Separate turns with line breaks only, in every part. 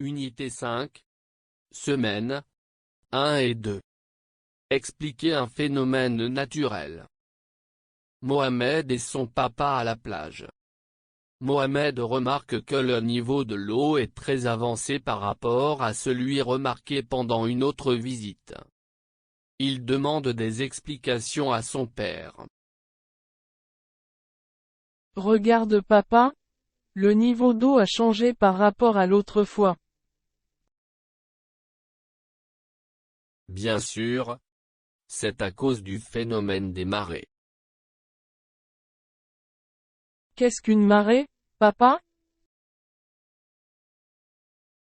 Unité 5. Semaines 1 et 2. Expliquer un phénomène naturel. Mohamed et son papa à la plage. Mohamed remarque que le niveau de l'eau est très avancé par rapport à celui remarqué pendant une autre visite. Il demande des explications à son père.
Regarde papa, le niveau d'eau a changé par rapport à l'autre fois.
Bien sûr, c'est à cause du phénomène des marées.
Qu'est-ce qu'une marée, papa?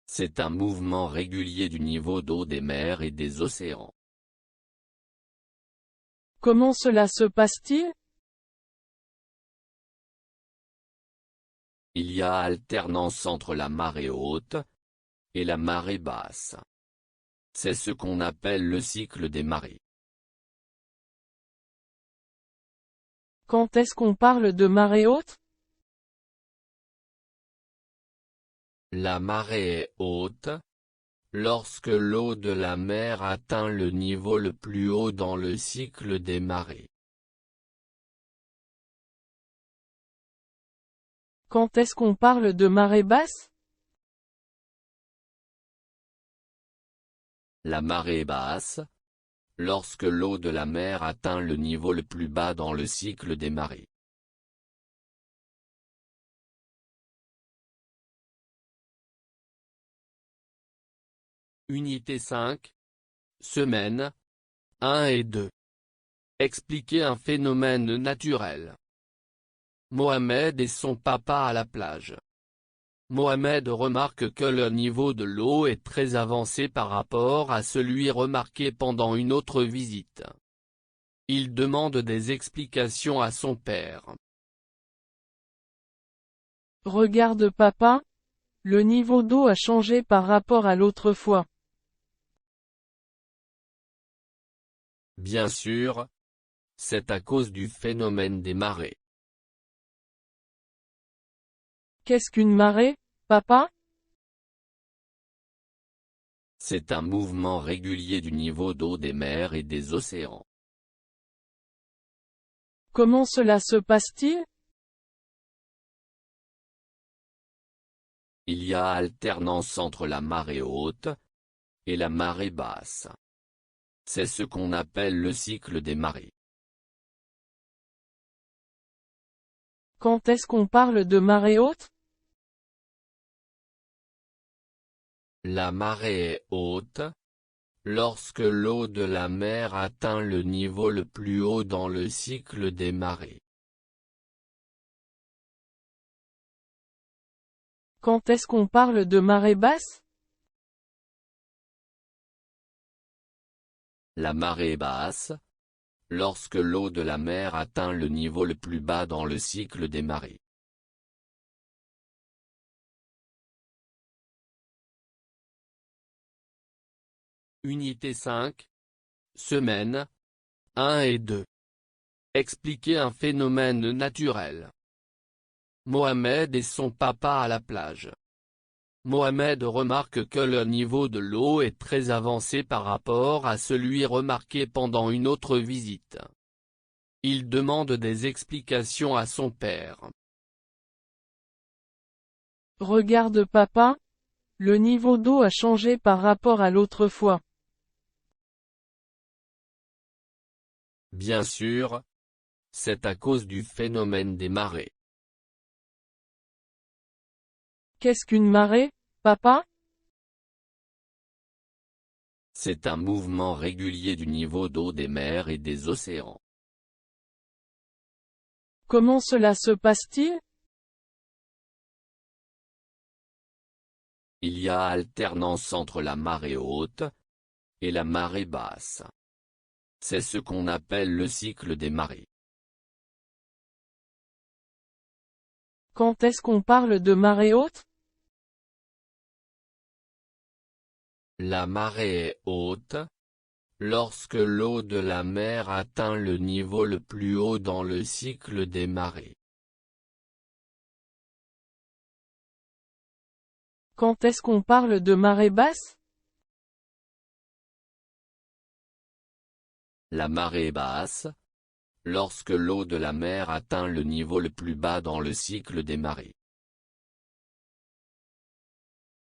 C'est un mouvement régulier du niveau d'eau des mers et des océans.
Comment cela se passe-t-il?
Il y a alternance entre la marée haute et la marée basse. C'est ce qu'on appelle le cycle des marées.
Quand est-ce qu'on parle de marée haute?
La marée est haute lorsque l'eau de la mer atteint le niveau le plus haut dans le cycle des marées.
Quand est-ce qu'on parle de marée basse?
La marée basse, lorsque l'eau de la mer atteint le niveau le plus bas dans le cycle des marées. Unité 5. Semaines 1 et 2. Expliquer un phénomène naturel. Mohamed et son papa à la plage. Mohamed remarque que le niveau de l'eau est très avancé par rapport à celui remarqué pendant une autre visite. Il demande des explications à son père.
Regarde papa, le niveau d'eau a changé par rapport à l'autre fois.
Bien sûr, c'est à cause du phénomène des marées.
Qu'est-ce qu'une marée, papa?
C'est un mouvement régulier du niveau d'eau des mers et des océans.
Comment cela se passe-t-il?
Il y a alternance entre la marée haute et la marée basse. C'est ce qu'on appelle le cycle des marées.
Quand est-ce qu'on parle de marée haute?
La marée est haute lorsque l'eau de la mer atteint le niveau le plus haut dans le cycle des marées.
Quand est-ce qu'on parle de marée basse?
La marée basse, lorsque l'eau de la mer atteint le niveau le plus bas dans le cycle des marées. Unité 5. Semaines 1 et 2. Expliquer un phénomène naturel. Mohamed et son papa à la plage. Mohamed remarque que le niveau de l'eau est très avancé par rapport à celui remarqué pendant une autre visite. Il demande des explications à son père.
Regarde papa, le niveau d'eau a changé par rapport à l'autre fois.
Bien sûr, c'est à cause du phénomène des marées.
Qu'est-ce qu'une marée, papa?
C'est un mouvement régulier du niveau d'eau des mers et des océans.
Comment cela se passe-t-il?
Il y a alternance entre la marée haute et la marée basse. C'est ce qu'on appelle le cycle des marées.
Quand est-ce qu'on parle de marée haute?
La marée est haute lorsque l'eau de la mer atteint le niveau le plus haut dans le cycle des marées.
Quand est-ce qu'on parle de marée basse?
La marée basse. Lorsque l'eau de la mer atteint le niveau le plus bas dans le cycle des marées.